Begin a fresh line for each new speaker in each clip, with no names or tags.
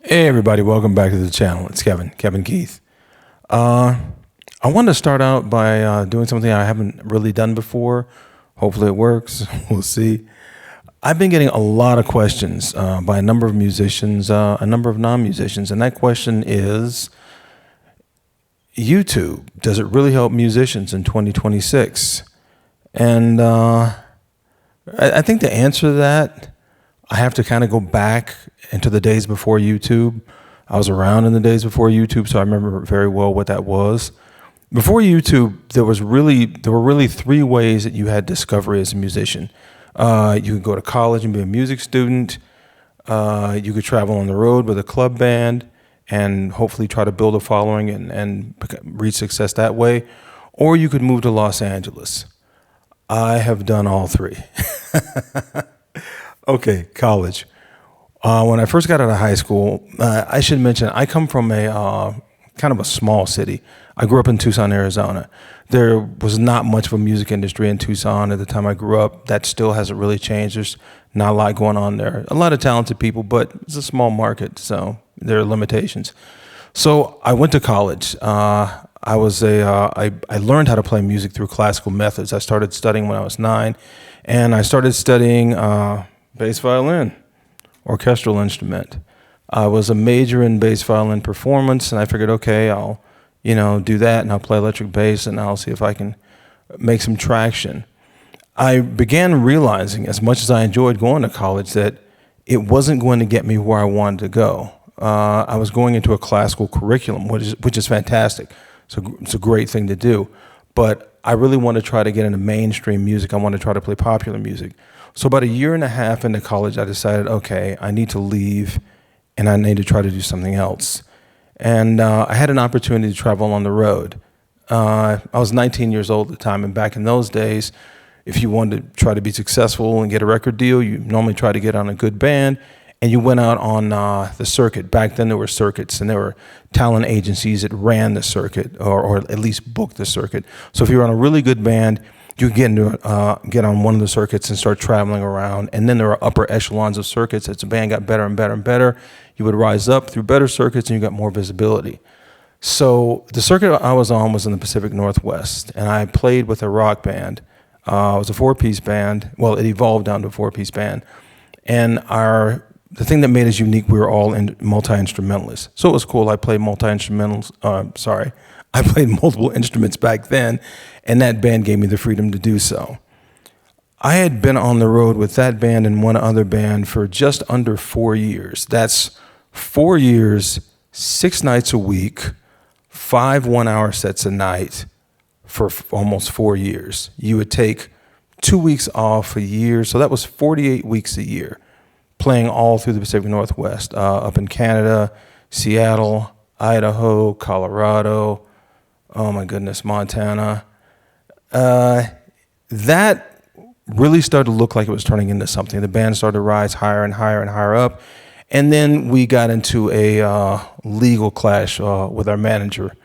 Hey everybody, welcome back to the channel. It's Kevin Keith. I want to start out by doing something I haven't really done before. Hopefully it works. We'll see. I've been getting a lot of questions by a number of musicians, a number of non-musicians, and that question is, YouTube, does it really help musicians in 2026? And I think the answer to that, I have to kind of go back into the days before YouTube. I was around in the days before YouTube, so I remember very well what that was. Before YouTube, there were really three ways that you had discovery as a musician. You could go to college and be a music student. You could travel on the road with a club band and hopefully try to build a following and reach success that way. Or you could move to Los Angeles. I have done all three. Okay, college. When I first got out of high school, I should mention I come from a kind of a small city. I grew up in Tucson, Arizona. There was not much of a music industry in Tucson at the time I grew up. That still hasn't really changed. There's not a lot going on there. A lot of talented people, but it's a small market, so there are limitations. So I went to college. I learned how to play music through classical methods. I started studying when I was 9, and I started studying bass violin, orchestral instrument. I was a major in bass violin performance, and I figured, okay, I'll do that, and I'll play electric bass, and I'll see if I can make some traction. I began realizing, as much as I enjoyed going to college, that it wasn't going to get me where I wanted to go. I was going into a classical curriculum, which is fantastic. So it's a great thing to do. But I really want to try to get into mainstream music. I want to try to play popular music. So about a year and a half into college, I decided, okay, I need to leave, and I need to try to do something else. And I had an opportunity to travel on the road. I was 19 years old at the time, and back in those days, if you wanted to try to be successful and get a record deal, you normally try to get on a good band, and you went out on the circuit. Back then there were circuits, and there were talent agencies that ran the circuit, or at least booked the circuit. So if you were on a really good band, you could get on one of the circuits and start traveling around. And then there were upper echelons of circuits. As the band got better and better and better, you would rise up through better circuits and you got more visibility. So the circuit I was on was in the Pacific Northwest, and I played with a rock band. It was a 4-piece band. Well, it evolved down to a 4-piece band. And the thing that made us unique, we were all multi-instrumentalists. So it was cool. I played I played multiple instruments back then, and that band gave me the freedom to do so. I had been on the road with that band and one other band for just under 4 years. That's 4 years, 6 nights a week, 5 one-hour sets a night for almost 4 years. You would take 2 weeks off a year, so that was 48 weeks a year, playing all through the Pacific Northwest, up in Canada, Seattle, Idaho, Colorado, oh my goodness, Montana. That really started to look like it was turning into something. The band started to rise higher and higher and higher up. And then we got into a legal clash with our manager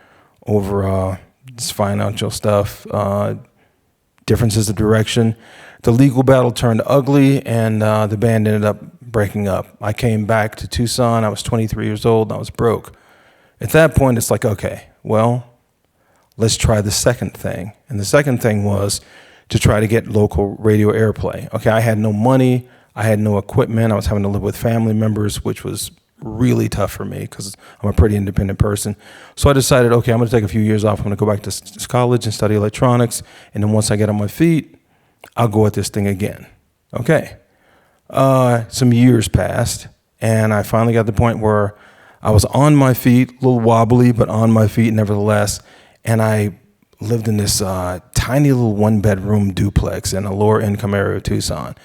over this financial stuff, differences of direction. The legal battle turned ugly, and the band ended up breaking up. I came back to Tucson. I was 23 years old, and I was broke. At that point, it's like, okay, well, let's try the second thing. And the second thing was to try to get local radio airplay. Okay, I had no money. I had no equipment. I was having to live with family members, which was really tough for me because I'm a pretty independent person. So I decided, okay, I'm going to take a few years off. I'm going to go back to college and study electronics. And then once I get on my feet, I'll go at this thing again. Okay. Some years passed, and I finally got to the point where I was on my feet, a little wobbly, but on my feet nevertheless. And I lived in this tiny little 1-bedroom duplex in a lower income area of Tucson.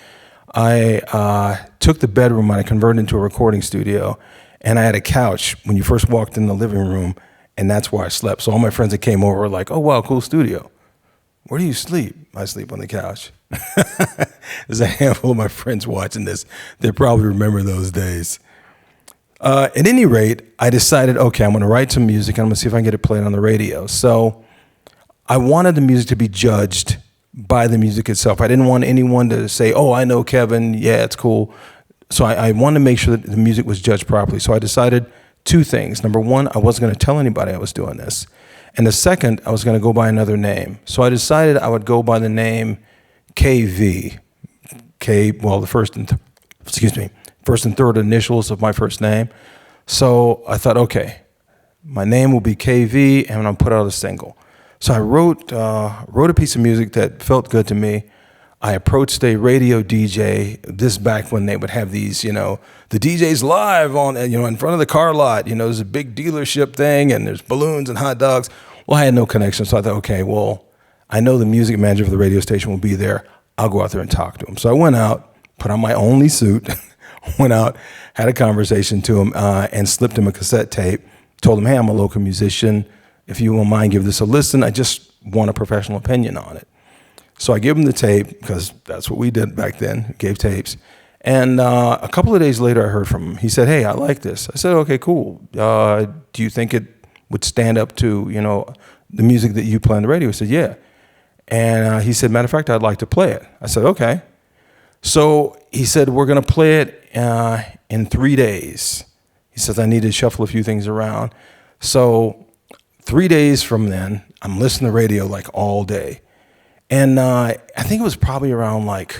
I took the bedroom and I converted it into a recording studio, and I had a couch when you first walked in the living room, and that's where I slept. So all my friends that came over were like, oh, wow, cool studio. Where do you sleep? I sleep on the couch. There's a handful of my friends watching this. They probably remember those days. At any rate, I decided, okay, I'm going to write some music, and I'm going to see if I can get it played on the radio. So I wanted the music to be judged by the music itself. I didn't want anyone to say, oh, I know Kevin. Yeah, it's cool. So I wanted to make sure that the music was judged properly. So I decided two things. Number one, I wasn't going to tell anybody I was doing this. And the second, I was going to go by another name. So I decided I would go by the name KV. The first and third initials of my first name. So I thought, okay, my name will be KV, and I'm going to put out a single. So I wrote a piece of music that felt good to me. I approached a radio DJ, this back when they would have these, the DJ's live on, in front of the car lot, there's a big dealership thing and there's balloons and hot dogs. Well, I had no connection. So I thought, okay, well, I know the music manager for the radio station will be there. I'll go out there and talk to him. So I went out, put on my only suit, went out, had a conversation to him, and slipped him a cassette tape. Told him, hey, I'm a local musician. If you won't mind, give this a listen. I just want a professional opinion on it. So I gave him the tape, because that's what we did back then, gave tapes. And a couple of days later, I heard from him. He said, hey, I like this. I said, okay, cool. Do you think it would stand up to, the music that you play on the radio? He said, yeah. And he said, matter of fact, I'd like to play it. I said, okay. So he said, we're going to play it in 3 days. He says, I need to shuffle a few things around. So 3 days from then, I'm listening to radio like all day. And I think it was probably around like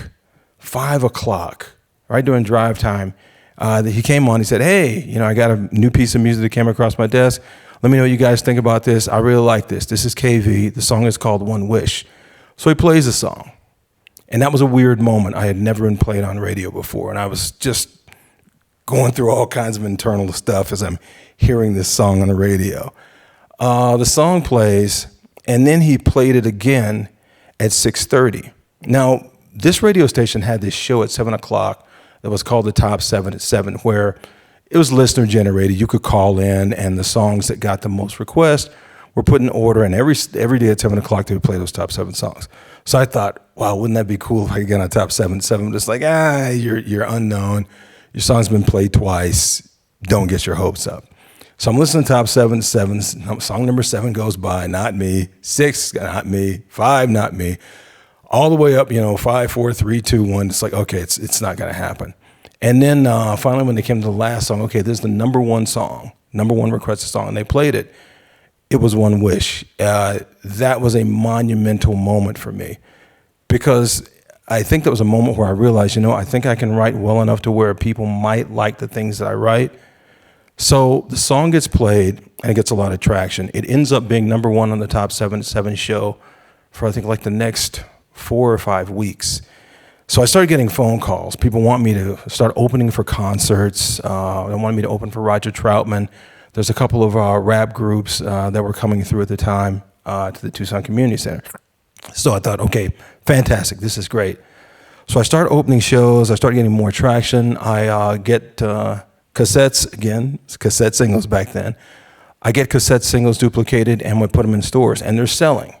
5 o'clock, right during drive time, that he came on. He said, hey, I got a new piece of music that came across my desk. Let me know what you guys think about this. I really like this. This is KV. The song is called One Wish. So he plays the song. And that was a weird moment. I had never been played on radio before. And I was just going through all kinds of internal stuff as I'm hearing this song on the radio. The song plays, and then he played it again at 6:30. Now, this radio station had this show at 7 o'clock that was called the Top 7 at 7, where it was listener generated. You could call in, and the songs that got the most requests were put in order, and every day at 7 o'clock they would play those top 7 songs. So I thought, wow, wouldn't that be cool if I could get on top 7 at 7? Just like, you're unknown. Your song's been played twice. Don't get your hopes up. So I'm listening to top 7 at 7. Song number 7 goes by, not me. 6, not me. 5, not me. All the way up, 5, 4, 3, 2, 1. It's like, okay, it's not going to happen. And then finally, when they came to the last song, okay, this is the number one song, number one requested song, and they played it. It was One Wish. That was a monumental moment for me, because I think that was a moment where I realized, I think I can write well enough to where people might like the things that I write. So the song gets played, and it gets a lot of traction. It ends up being number one on the Top 7 at 7 show for, I think, like the next 4 or 5 weeks. So I started getting phone calls. People want me to start opening for concerts. They wanted me to open for Roger Troutman. There's a couple of rap groups that were coming through at the time to the Tucson Community Center. So I thought, okay, fantastic. This is great. So I started opening shows. I started getting more traction. I get cassettes, again, cassette singles back then. I get cassette singles duplicated and would put them in stores. And they're selling.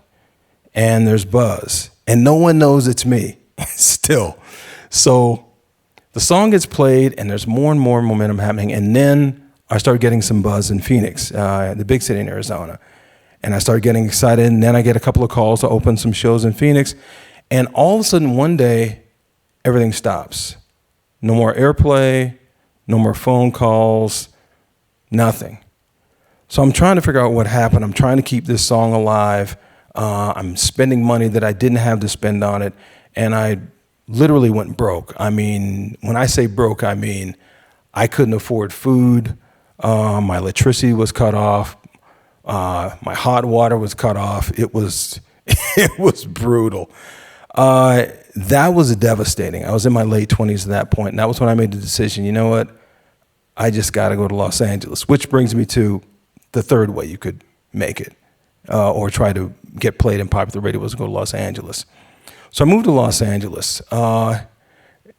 And there's buzz. And no one knows it's me still. So the song gets played, and there's more and more momentum happening. And then I started getting some buzz in Phoenix, the big city in Arizona. And I started getting excited, and then I get a couple of calls to open some shows in Phoenix. And all of a sudden, one day, everything stops. No more airplay, no more phone calls, nothing. So I'm trying to figure out what happened. I'm trying to keep this song alive. I'm spending money that I didn't have to spend on it, and I literally went broke. I mean, when I say broke, I mean I couldn't afford food. My electricity was cut off. My hot water was cut off. It was brutal. That was devastating. I was in my late 20s at that point, and that was when I made the decision, you know what? I just got to go to Los Angeles, which brings me to the third way you could make it or try to get played in popular radio was to go to Los Angeles. So I moved to Los Angeles.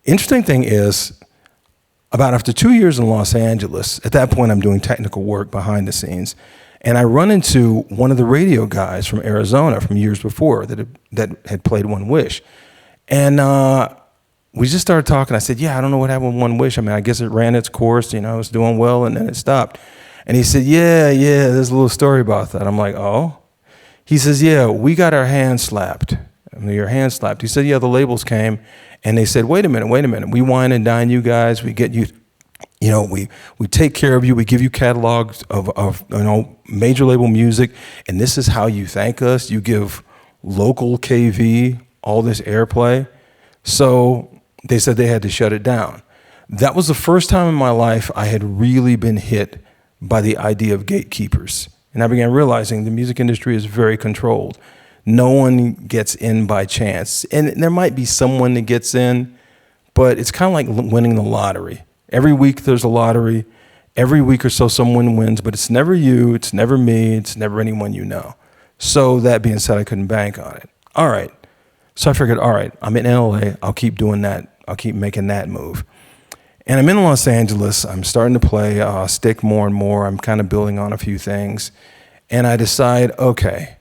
Interesting thing is, about after 2 years in Los Angeles, at that point I'm doing technical work behind the scenes, and I run into one of the radio guys from Arizona from years before that had played One Wish. And we just started talking. I said, yeah, I don't know what happened with One Wish. I mean, I guess it ran its course, it was doing well, and then it stopped. And he said, yeah, there's a little story about that. I'm like, oh? He says, yeah, we got our hands slapped. I mean, your hands slapped. He said, yeah, the labels came, And they said, wait a minute. We wine and dine you guys. We get you, we take care of you. We give you catalogs of major label music. And this is how you thank us. You give local KV all this airplay. So they said they had to shut it down. That was the first time in my life I had really been hit by the idea of gatekeepers. And I began realizing the music industry is very controlled. No one gets in by chance. And there might be someone that gets in, but it's kind of like winning the lottery. Every week there's a lottery. Every week or so someone wins, but it's never you, it's never me, it's never anyone you know. So that being said, I couldn't bank on it. All right. So I figured, all right, I'm in LA. I'll keep doing that. I'll keep making that move. And I'm in Los Angeles. I'm starting to play stick more and more. I'm kind of building on a few things. And I decide, okay,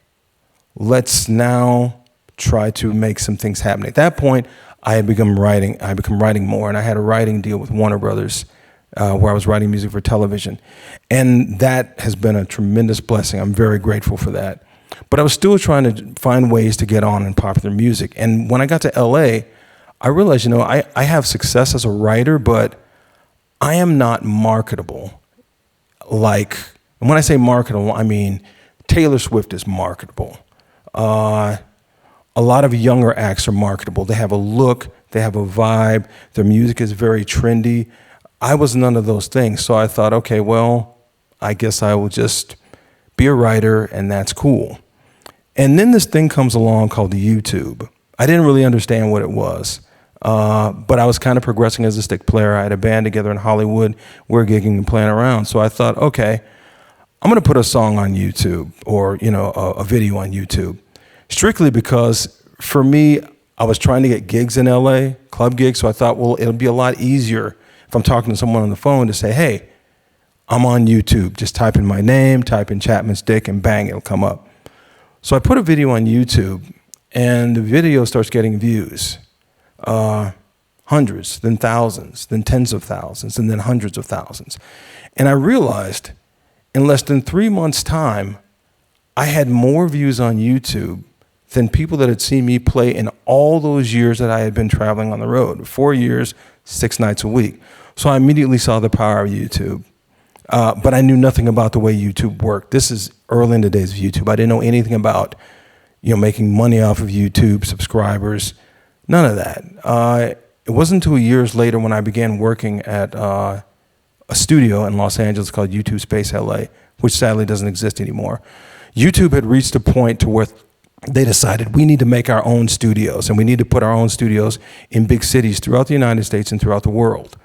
let's now try to make some things happen. At that point, I had become writing more, and I had a writing deal with Warner Brothers where I was writing music for television. And that has been a tremendous blessing. I'm very grateful for that. But I was still trying to find ways to get on in popular music. And when I got to LA, I realized, I have success as a writer, but I am not marketable. And when I say marketable, I mean Taylor Swift is marketable. A lot of younger acts are marketable. They have a look, they have a vibe, their music is very trendy. I was none of those things. So I thought, okay, well, I guess I will just be a writer, and that's cool. And then this thing comes along called YouTube. I didn't really understand what it was, but I was kind of progressing as a stick player. I had a band together in Hollywood. We were gigging and playing around. So I thought, okay, I'm going to put a song on YouTube or, a video on YouTube, strictly because for me, I was trying to get gigs in LA, club gigs. So I thought, well, it'll be a lot easier if I'm talking to someone on the phone to say, hey, I'm on YouTube. Just type in my name, type in Chapman's Dick, and bang, it'll come up. So I put a video on YouTube, and the video starts getting views. Hundreds, then thousands, then tens of thousands, and then hundreds of thousands. And I realized in less than 3 months' time, I had more views on YouTube than people that had seen me play in all those years that I had been traveling on the road, 4 years, 6 nights a week. So I immediately saw the power of YouTube. But I knew nothing about the way YouTube worked. This is early in the days of YouTube. I didn't know anything about, making money off of YouTube, subscribers, none of that. It wasn't until years later when I began working at a studio in Los Angeles called YouTube Space LA, which sadly doesn't exist anymore. YouTube had reached a point to where they decided we need to make our own studios, and we need to put our own studios in big cities throughout the United States and throughout the world.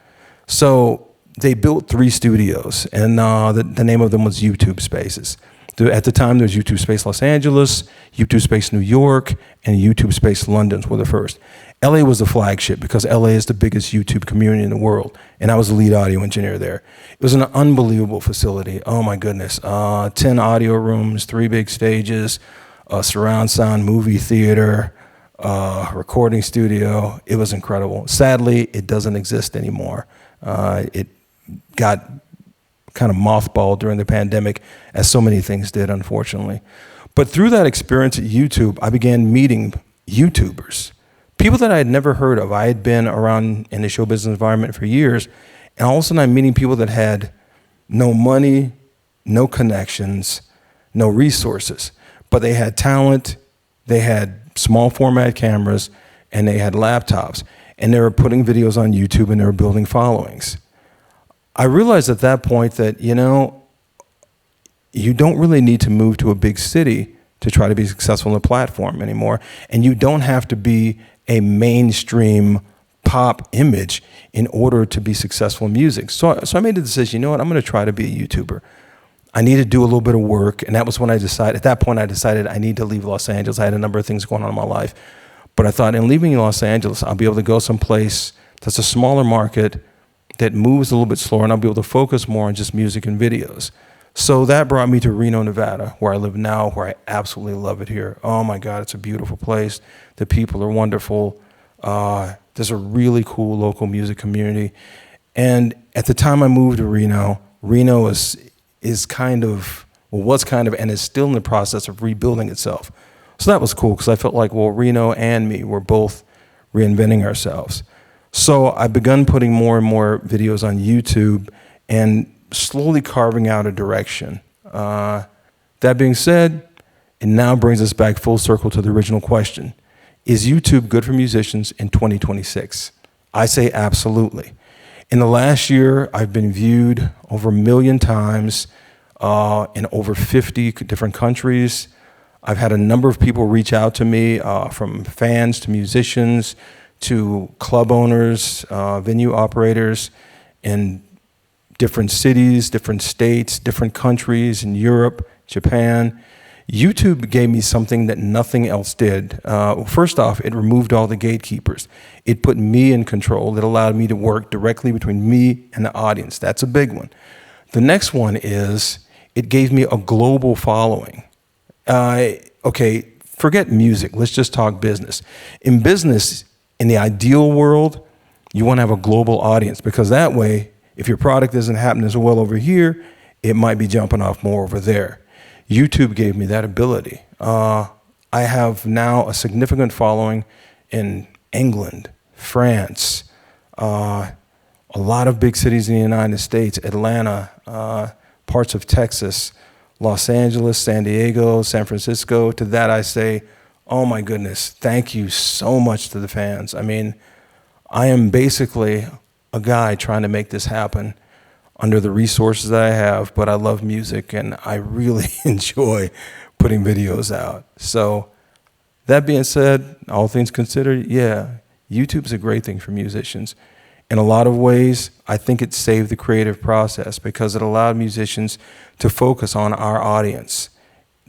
So they built 3 studios, and the name of them was YouTube Spaces. At the time, there was YouTube Space Los Angeles, YouTube Space New York, and YouTube Space London were the first. LA was the flagship because LA is the biggest YouTube community in the world, and I was the lead audio engineer there. It was an unbelievable facility. Oh my goodness. 10 audio rooms, 3 big stages, a surround sound movie theater, recording studio. It was incredible. Sadly, it doesn't exist anymore. It got kind of mothballed during the pandemic, as so many things did, unfortunately. But through that experience at YouTube, I began meeting YouTubers, people that I had never heard of. I had been around in the show business environment for years, and all of a sudden I'm meeting people that had no money, no connections, no resources, but they had talent, they had small format cameras, and they had laptops, and they were putting videos on YouTube, and they were building followings. I realized at that point that, you don't really need to move to a big city to try to be successful on the platform anymore. And you don't have to be a mainstream pop image in order to be successful in music. So I made the decision, I'm going to try to be a YouTuber. I need to do a little bit of work. And that was when I decided I need to leave Los Angeles. I had a number of things going on in my life. But I thought in leaving Los Angeles, I'll be able to go someplace that's a smaller market, that moves a little bit slower, and I'll be able to focus more on just music and videos. So that brought me to Reno, Nevada, where I live now, where I absolutely love it here. Oh my God, it's a beautiful place. The people are wonderful. There's a really cool local music community. And at the time I moved to Reno was kind of, and is still in the process of rebuilding itself. So that was cool because I felt like, Reno and me were both reinventing ourselves. So I've begun putting more and more videos on YouTube and slowly carving out a direction. That being said, it now brings us back full circle to the original question. Is YouTube good for musicians in 2026? I say absolutely. In the last year, I've been viewed over 1 million times in over 50 different countries. I've had a number of people reach out to me, from fans to musicians to club owners, venue operators in different cities, different states, different countries in Europe, Japan. YouTube gave me something that nothing else did. First off, it removed all the gatekeepers. It put me in control. It allowed me to work directly between me and the audience. That's a big one. The next one is it gave me a global following. Okay, forget music. Let's just talk business. In business, in the ideal world, you want to have a global audience because that way, if your product isn't happening as well over here, it might be jumping off more over there. YouTube gave me that ability. I have now a significant following in England, France, a lot of big cities in the United States, Atlanta, parts of Texas, Los Angeles, San Diego, San Francisco. To that I say, oh my goodness, thank you so much to the fans. I mean, I am basically a guy trying to make this happen under the resources that I have, but I love music and I really enjoy putting videos out. So that being said, all things considered, yeah, YouTube's a great thing for musicians. In a lot of ways, I think it saved the creative process because it allowed musicians to focus on our audience,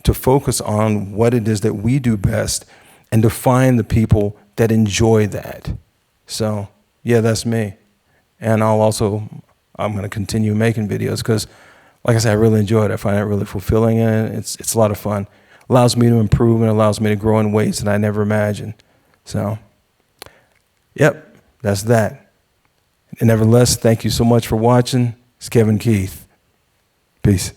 to focus on what it is that we do best and to find the people that enjoy that. So yeah, that's me. And I'm going to continue making videos because, like I said, I really enjoy it. I find it really fulfilling and it's a lot of fun. Allows me to improve and allows me to grow in ways that I never imagined. So, yep, that's that. And nevertheless, thank you so much for watching. It's Kevin Keith. Peace.